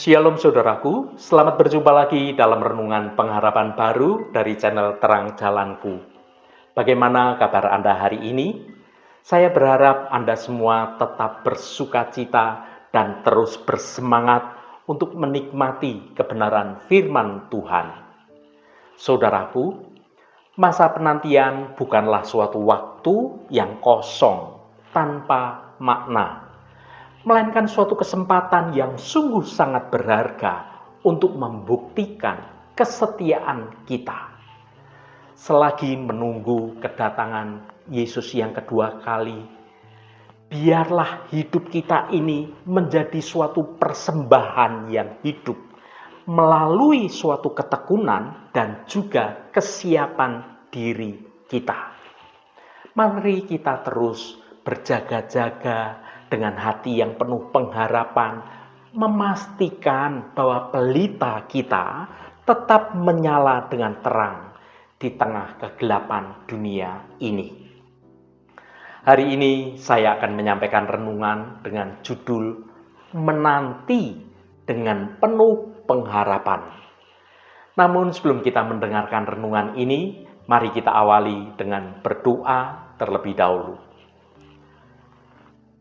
Shalom saudaraku, selamat berjumpa lagi dalam renungan pengharapan baru dari channel Terang Jalanku. Bagaimana kabar Anda hari ini? Saya berharap Anda semua tetap bersukacita dan terus bersemangat untuk menikmati kebenaran firman Tuhan. Saudaraku, masa penantian bukanlah suatu waktu yang kosong tanpa makna, melainkan suatu kesempatan yang sungguh sangat berharga untuk membuktikan kesetiaan kita. Selagi menunggu kedatangan Yesus yang kedua kali, biarlah hidup kita ini menjadi suatu persembahan yang hidup, melalui suatu ketekunan dan juga kesiapan diri kita. Mari kita terus berjaga-jaga dengan hati yang penuh pengharapan, memastikan bahwa pelita kita tetap menyala dengan terang di tengah kegelapan dunia ini. Hari ini saya akan menyampaikan renungan dengan judul Menanti dengan Penuh Pengharapan. Namun sebelum kita mendengarkan renungan ini, mari kita awali dengan berdoa terlebih dahulu.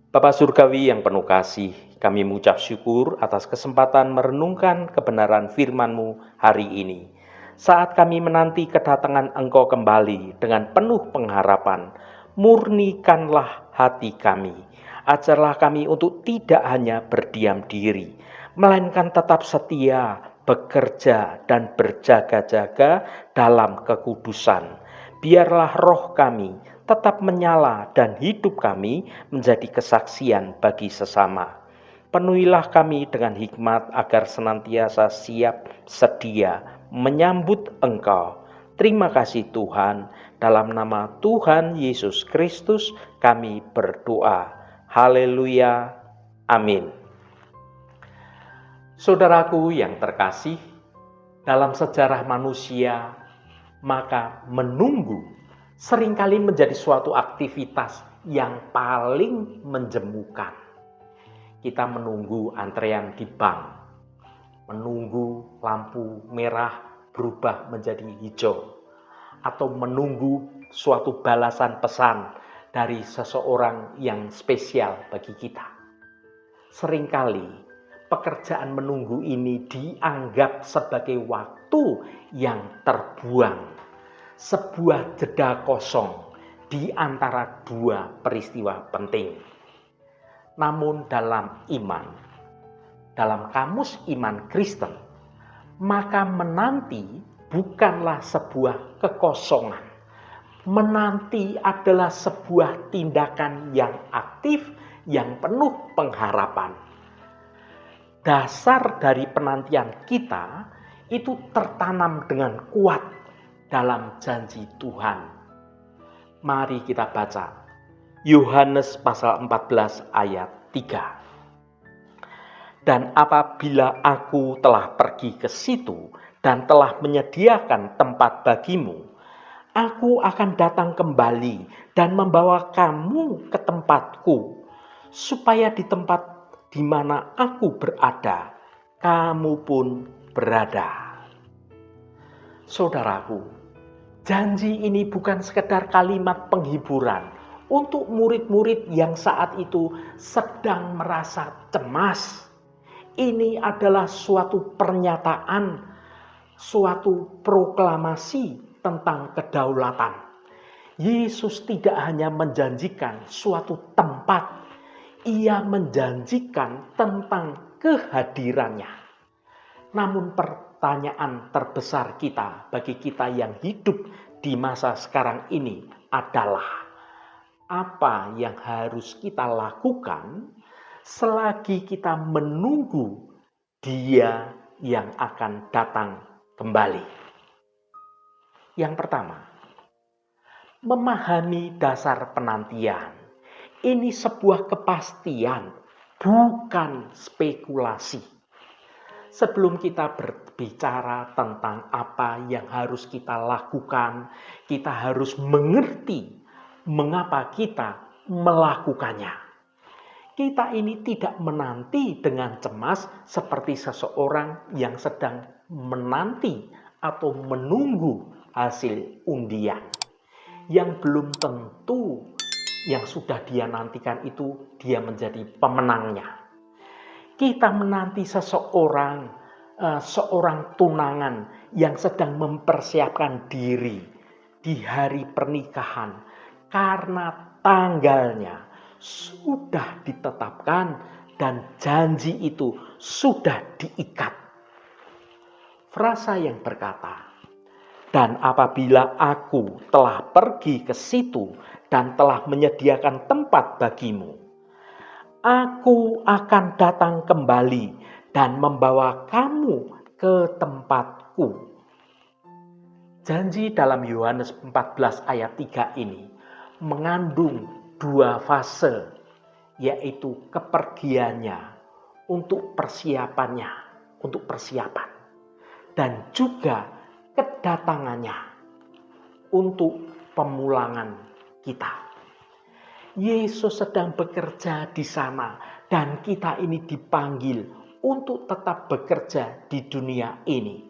Bapa Surgawi yang penuh kasih, kami mengucap syukur atas kesempatan merenungkan kebenaran firman-Mu hari ini. Saat kami menanti kedatangan Engkau kembali dengan penuh pengharapan, murnikanlah hati kami. Ajarlah kami untuk tidak hanya berdiam diri, melainkan tetap setia, bekerja dan berjaga-jaga dalam kekudusan. Biarlah roh kami tetap menyala dan hidup kami menjadi kesaksian bagi sesama. Penuhilah kami dengan hikmat agar senantiasa siap sedia menyambut Engkau. Terima kasih Tuhan, dalam nama Tuhan Yesus Kristus kami berdoa. Haleluya. Amin. Saudaraku yang terkasih, dalam sejarah manusia, maka menunggu seringkali menjadi suatu aktivitas yang paling menjemukan. Kita menunggu antrean di bank, menunggu lampu merah berubah menjadi hijau, atau menunggu suatu balasan pesan dari seseorang yang spesial bagi kita. Seringkali pekerjaan menunggu ini dianggap sebagai waktu yang terbuang, sebuah jeda kosong di antara dua peristiwa penting. Namun dalam iman, dalam kamus iman Kristen, maka menanti bukanlah sebuah kekosongan. Menanti adalah sebuah tindakan yang aktif, yang penuh pengharapan. Dasar dari penantian kita itu tertanam dengan kuat dalam janji Tuhan. Mari kita baca Yohanes pasal 14 ayat 3. Dan apabila aku telah pergi ke situ dan telah menyediakan tempat bagimu, aku akan datang kembali dan membawa kamu ke tempatku, supaya di tempat di mana aku berada, kamu pun berada. Saudaraku, janji ini bukan sekedar kalimat penghiburan untuk murid-murid yang saat itu sedang merasa cemas. Ini adalah suatu pernyataan, suatu proklamasi tentang kedaulatan. Yesus tidak hanya menjanjikan suatu tempat, Ia menjanjikan tentang kehadirannya. Namun pertanyaan terbesar kita, bagi kita yang hidup di masa sekarang ini adalah, apa yang harus kita lakukan selagi kita menunggu Dia yang akan datang kembali? Yang pertama, memahami dasar penantian. Ini sebuah kepastian, bukan spekulasi. Sebelum kita berbicara tentang apa yang harus kita lakukan, kita harus mengerti mengapa kita melakukannya. Kita ini tidak menanti dengan cemas seperti seseorang yang sedang menanti atau menunggu hasil undian yang belum tentu yang sudah dia nantikan itu dia menjadi pemenangnya. Kita menanti seorang tunangan yang sedang mempersiapkan diri di hari pernikahan karena tanggalnya sudah ditetapkan dan janji itu sudah diikat. Frasa yang berkata, "Dan apabila aku telah pergi ke situ dan telah menyediakan tempat bagimu, aku akan datang kembali dan membawa kamu ke tempatku." Janji dalam Yohanes 14 ayat 3 ini mengandung dua fase, yaitu kepergiannya untuk persiapan, dan juga kedatangannya untuk pemulangan kita. Yesus sedang bekerja di sana dan kita ini dipanggil untuk tetap bekerja di dunia ini.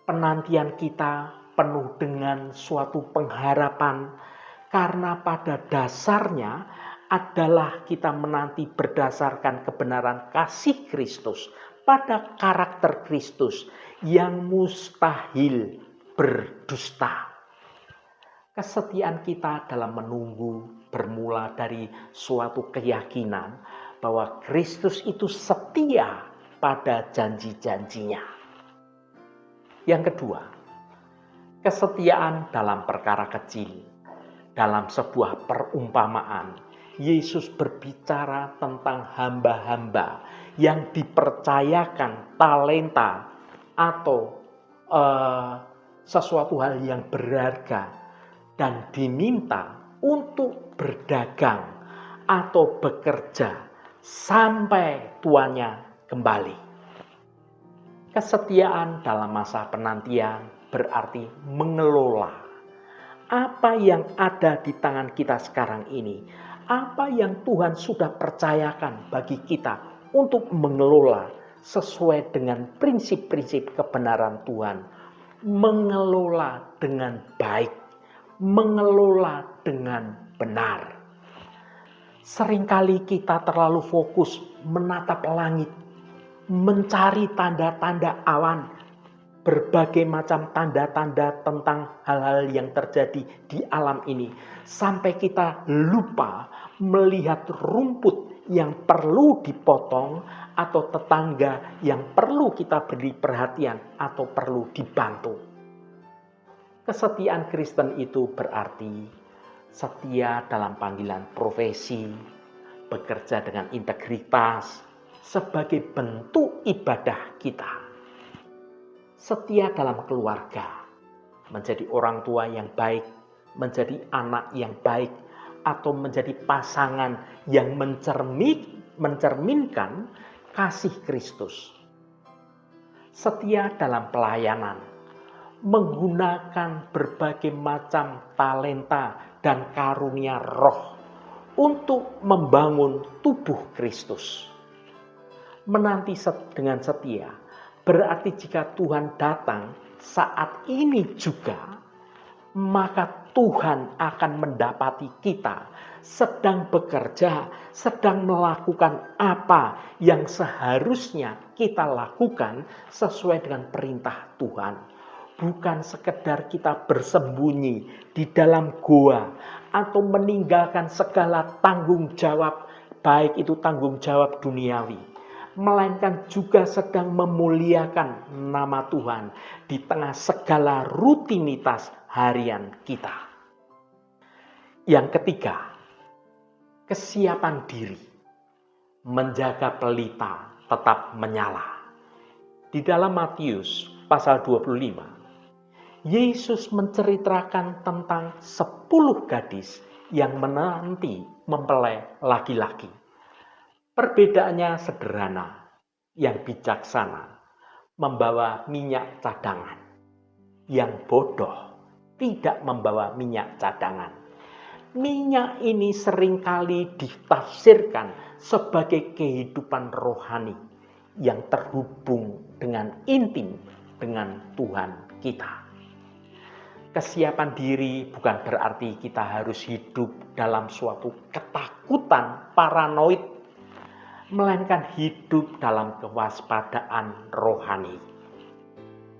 Penantian kita penuh dengan suatu pengharapan karena pada dasarnya adalah kita menanti berdasarkan kebenaran kasih Kristus pada karakter Kristus yang mustahil berdusta. Kesetiaan kita dalam menunggu bermula dari suatu keyakinan bahwa Kristus itu setia pada janji-janjinya. Yang kedua, kesetiaan dalam perkara kecil. Dalam sebuah perumpamaan, Yesus berbicara tentang hamba-hamba yang dipercayakan talenta atau sesuatu hal yang berharga dan diminta untuk berdagang atau bekerja sampai tuannya kembali. Kesetiaan dalam masa penantian berarti mengelola apa yang ada di tangan kita sekarang ini, apa yang Tuhan sudah percayakan bagi kita untuk mengelola sesuai dengan prinsip-prinsip kebenaran Tuhan, mengelola dengan baik, mengelola dengan benar. Seringkali kita terlalu fokus menatap langit, mencari tanda-tanda awan, berbagai macam tanda-tanda tentang hal-hal yang terjadi di alam ini. Sampai kita lupa melihat rumput yang perlu dipotong atau tetangga yang perlu kita beri perhatian atau perlu dibantu. Kesetiaan Kristen itu berarti setia dalam panggilan profesi, bekerja dengan integritas sebagai bentuk ibadah kita. Setia dalam keluarga, menjadi orang tua yang baik, menjadi anak yang baik, atau menjadi pasangan yang mencerminkan kasih Kristus. Setia dalam pelayanan, menggunakan berbagai macam talenta dan karunia roh untuk membangun tubuh Kristus. Menanti dengan setia berarti jika Tuhan datang saat ini juga, maka Tuhan akan mendapati kita sedang bekerja, sedang melakukan apa yang seharusnya kita lakukan sesuai dengan perintah Tuhan. Bukan sekedar kita bersembunyi di dalam goa atau meninggalkan segala tanggung jawab, baik itu tanggung jawab duniawi, melainkan juga sedang memuliakan nama Tuhan di tengah segala rutinitas harian kita. Yang ketiga, kesiapan diri, menjaga pelita tetap menyala. Di dalam Matius pasal 25, Yesus menceritakan tentang 10 gadis yang menanti mempelai laki-laki. Perbedaannya sederhana, yang bijaksana membawa minyak cadangan, yang bodoh tidak membawa minyak cadangan. minyak ini seringkali ditafsirkan sebagai kehidupan rohani yang terhubung dengan intim dengan Tuhan kita. Kesiapan diri bukan berarti kita harus hidup dalam suatu ketakutan paranoid, melainkan hidup dalam kewaspadaan rohani.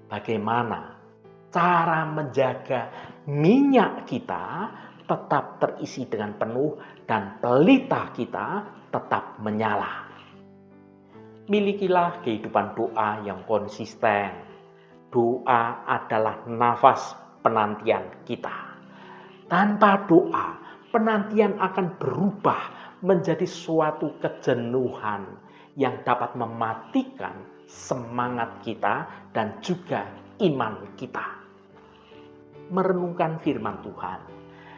Bagaimana cara menjaga minyak kita tetap terisi dengan penuh dan pelita kita tetap menyala? Milikilah kehidupan doa yang konsisten. Doa adalah nafas penantian kita. Tanpa doa, penantian akan berubah menjadi suatu kejenuhan yang dapat mematikan semangat kita dan juga iman kita. Merenungkan firman Tuhan,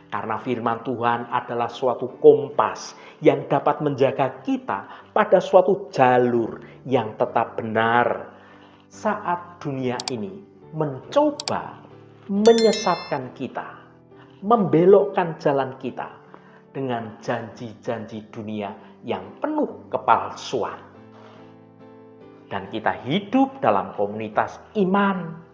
karena firman Tuhan adalah suatu kompas yang dapat menjaga kita pada suatu jalur yang tetap benar saat dunia ini mencoba menyesatkan kita, membelokkan jalan kita dengan janji-janji dunia yang penuh kepalsuan. Dan kita hidup dalam komunitas iman.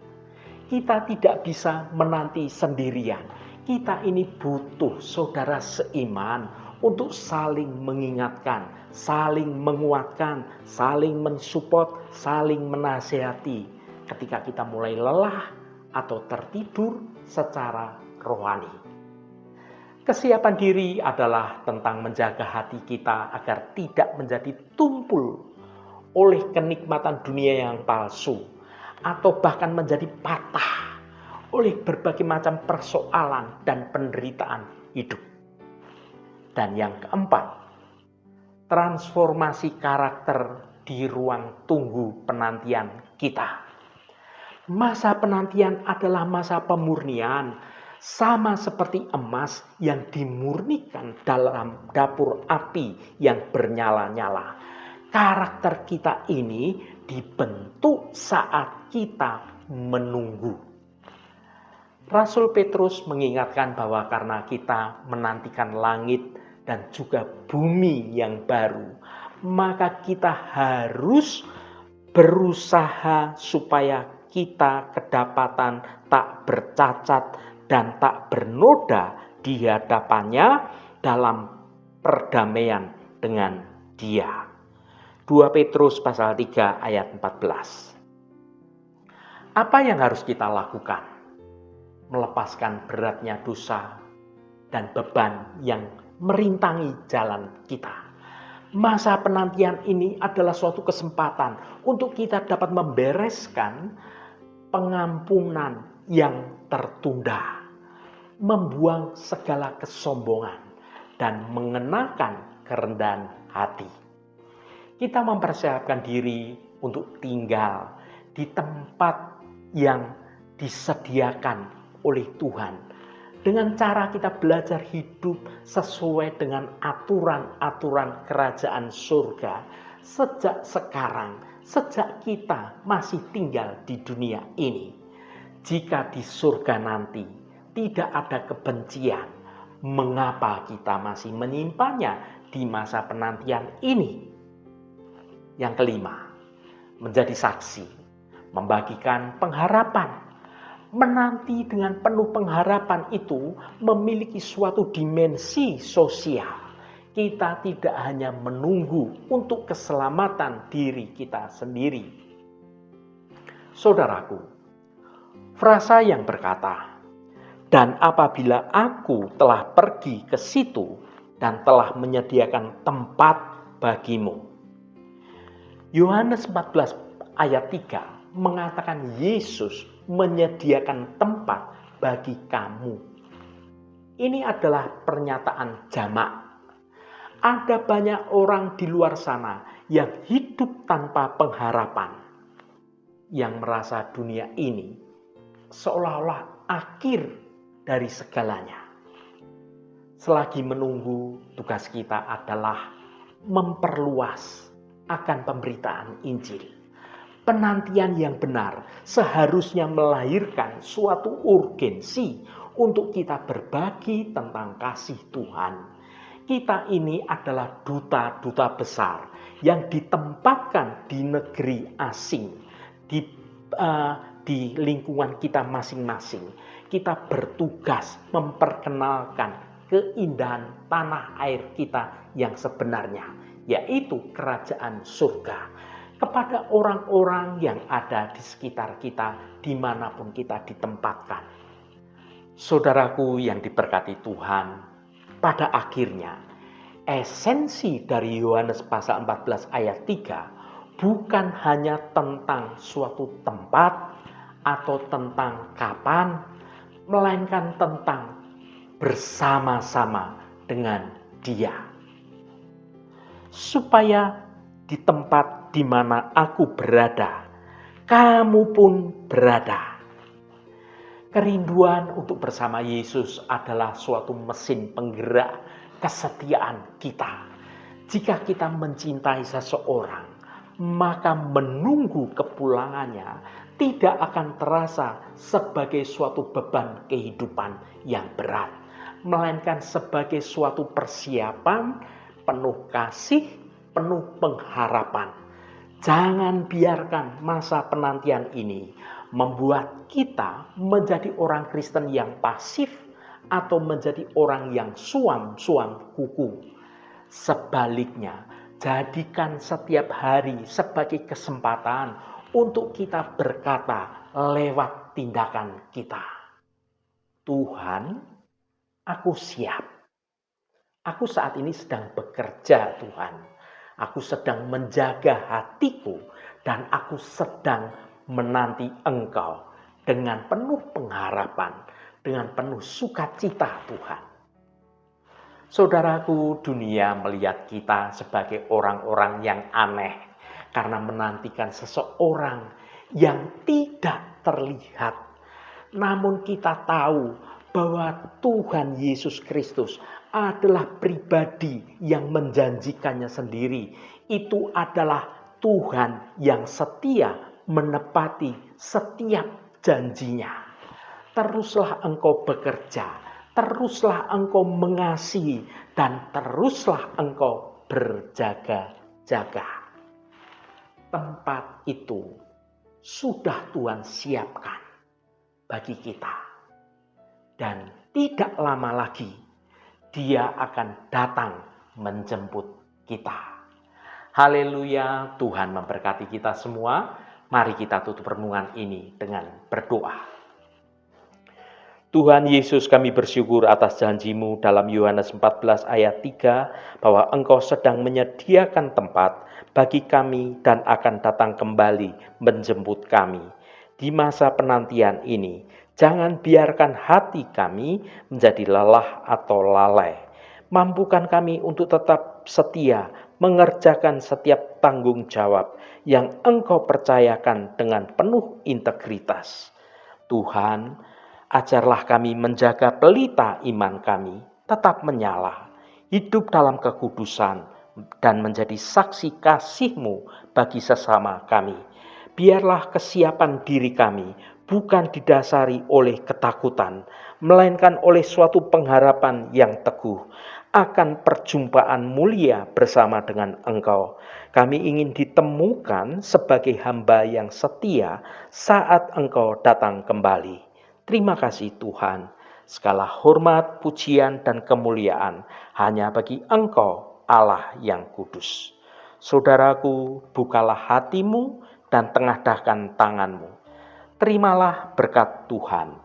Kita tidak bisa menanti sendirian. Kita ini butuh saudara seiman untuk saling mengingatkan, saling menguatkan, saling mensupport, saling menasihati ketika kita mulai lelah atau tertidur secara rohani. Kesiapan diri adalah tentang menjaga hati kita agar tidak menjadi tumpul oleh kenikmatan dunia yang palsu atau bahkan menjadi patah oleh berbagai macam persoalan dan penderitaan hidup. Dan yang keempat, transformasi karakter di ruang tunggu penantian kita. Masa penantian adalah masa pemurnian, sama seperti emas yang dimurnikan dalam dapur api yang bernyala-nyala. Karakter kita ini dibentuk saat kita menunggu. Rasul Petrus mengingatkan bahwa karena kita menantikan langit dan juga bumi yang baru, maka kita harus berusaha supaya kita kedapatan tak bercacat dan tak bernoda di hadapannya dalam perdamaian dengan Dia. 2 Petrus pasal 3 ayat 14. Apa yang harus kita lakukan? Melepaskan beratnya dosa dan beban yang merintangi jalan kita. Masa penantian ini adalah suatu kesempatan untuk kita dapat membereskan pengampunan yang tertunda, membuang segala kesombongan, dan mengenakan kerendahan hati. Kita mempersiapkan diri untuk tinggal di tempat yang disediakan oleh Tuhan dengan cara kita belajar hidup sesuai dengan aturan-aturan kerajaan surga sejak sekarang, sejak kita masih tinggal di dunia ini. Jika di surga nanti tidak ada kebencian, mengapa kita masih menyimpannya di masa penantian ini? Yang kelima, menjadi saksi, membagikan pengharapan. Menanti dengan penuh pengharapan itu memiliki suatu dimensi sosial. Kita tidak hanya menunggu untuk keselamatan diri kita sendiri. Saudaraku, frasa yang berkata, "Dan apabila aku telah pergi ke situ dan telah menyediakan tempat bagimu." Yohanes 14 ayat 3 mengatakan Yesus menyediakan tempat bagi kamu. Ini adalah pernyataan jamak. Ada banyak orang di luar sana yang hidup tanpa pengharapan, yang merasa dunia ini seolah-olah akhir dari segalanya. Selagi menunggu, tugas kita adalah memperluas akan pemberitaan Injil. Penantian yang benar seharusnya melahirkan suatu urgensi untuk kita berbagi tentang kasih Tuhan. Kita ini adalah duta-duta besar yang ditempatkan di negeri asing, di lingkungan kita masing-masing. Kita bertugas memperkenalkan keindahan tanah air kita yang sebenarnya, yaitu kerajaan surga, kepada orang-orang yang ada di sekitar kita, dimanapun kita ditempatkan. Saudaraku yang diberkati Tuhan, pada akhirnya esensi dari Yohanes pasal 14 ayat 3 bukan hanya tentang suatu tempat atau tentang kapan, melainkan tentang bersama-sama dengan Dia. Supaya di tempat di mana aku berada, kamu pun berada. Kerinduan untuk bersama Yesus adalah suatu mesin penggerak kesetiaan kita. Jika kita mencintai seseorang, maka menunggu kepulangannya tidak akan terasa sebagai suatu beban kehidupan yang berat, melainkan sebagai suatu persiapan penuh kasih, penuh pengharapan. Jangan biarkan masa penantian ini membuat kita menjadi orang Kristen yang pasif atau menjadi orang yang suam-suam kuku. Sebaliknya, jadikan setiap hari sebagai kesempatan untuk kita berkata lewat tindakan kita. Tuhan, aku siap. Aku saat ini sedang bekerja, Tuhan. Aku sedang menjaga hatiku dan aku sedang menanti Engkau dengan penuh pengharapan, dengan penuh sukacita, Tuhan. Saudaraku, dunia melihat kita sebagai orang-orang yang aneh karena menantikan seseorang yang tidak terlihat. Namun kita tahu bahwa Tuhan Yesus Kristus adalah pribadi yang menjanjikannya sendiri. Itu adalah Tuhan yang setia menepati setiap janjinya. Teruslah engkau bekerja, teruslah engkau mengasihi, dan teruslah engkau berjaga-jaga. Tempat itu sudah Tuhan siapkan bagi kita. Dan tidak lama lagi Dia akan datang menjemput kita. Haleluya, Tuhan memberkati kita semua. Mari kita tutup renungan ini dengan berdoa. Tuhan Yesus, kami bersyukur atas janji-Mu dalam Yohanes 14 ayat 3 bahwa Engkau sedang menyediakan tempat bagi kami dan akan datang kembali menjemput kami. Di masa penantian ini, jangan biarkan hati kami menjadi lelah atau lalai. Mampukan kami untuk tetap setia mengerjakan setiap tanggung jawab yang Engkau percayakan dengan penuh integritas. Tuhan, ajarlah kami menjaga pelita iman kami tetap menyala, hidup dalam kekudusan, dan menjadi saksi kasih-Mu bagi sesama kami. Biarlah kesiapan diri kami bukan didasari oleh ketakutan, melainkan oleh suatu pengharapan yang teguh akan perjumpaan mulia bersama dengan Engkau. Kami ingin ditemukan sebagai hamba yang setia saat Engkau datang kembali. Terima kasih Tuhan. Segala hormat, pujian, dan kemuliaan hanya bagi Engkau, Allah yang kudus. Saudaraku, bukalah hatimu dan tengadahkan tanganmu. Terimalah berkat Tuhan.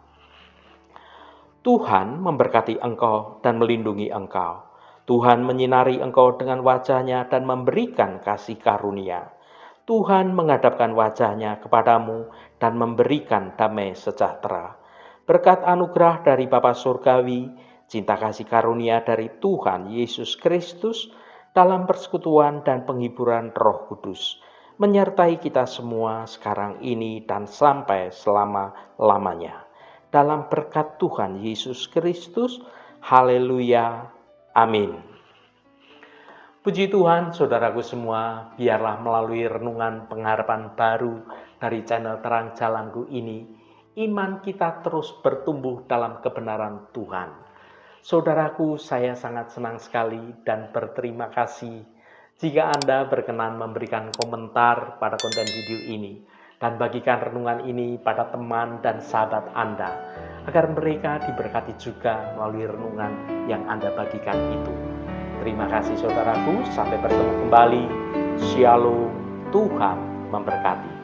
Tuhan memberkati engkau dan melindungi engkau. Tuhan menyinari engkau dengan wajah-Nya dan memberikan kasih karunia. Tuhan menghadapkan wajah-Nya kepadamu dan memberikan damai sejahtera. Berkat anugerah dari Bapa Surgawi, cinta kasih karunia dari Tuhan Yesus Kristus, dalam persekutuan dan penghiburan Roh Kudus, menyertai kita semua sekarang ini dan sampai selama-lamanya. Dalam berkat Tuhan Yesus Kristus, haleluya, amin. Puji Tuhan, saudaraku semua, biarlah melalui renungan pengharapan baru dari channel Terang Jalanku ini iman kita terus bertumbuh dalam kebenaran Tuhan. Saudaraku, saya sangat senang sekali dan berterima kasih jika Anda berkenan memberikan komentar pada konten video ini dan bagikan renungan ini pada teman dan sahabat Anda, agar mereka diberkati juga melalui renungan yang Anda bagikan itu. Terima kasih saudaraku, sampai bertemu kembali. Shalom, Tuhan memberkati.